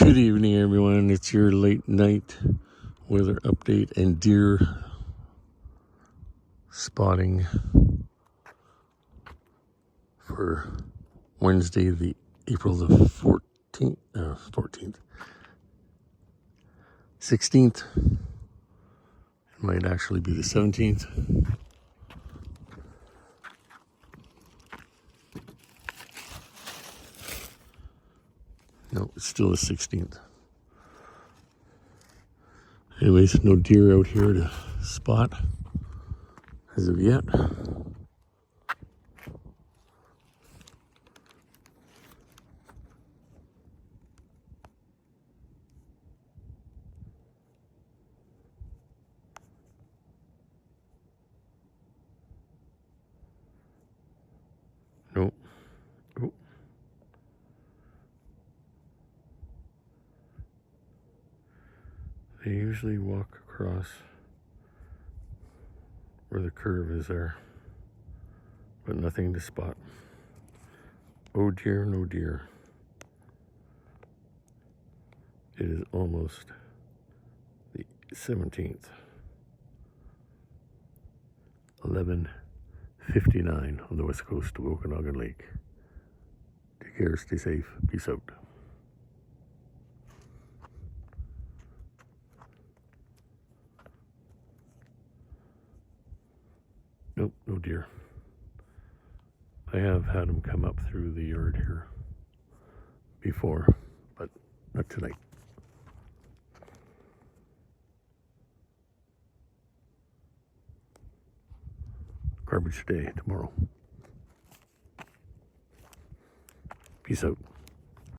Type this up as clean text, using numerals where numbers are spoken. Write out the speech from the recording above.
Good evening, everyone. It's your late night weather update and deer spotting for Wednesday, the April the 16th. It might actually be the 17th. No, it's still the 16th. Anyways, no deer out here to spot as of yet. Nope. Oh. They usually walk across where the curve is there, but nothing to spot. Oh dear, no deer. It is almost the 17th. 11:59 on the west coast of Okanagan Lake. Take care, stay safe, peace out. Nope, no deer. I have had them come up through the yard here before, but not tonight. Garbage day tomorrow. Peace out.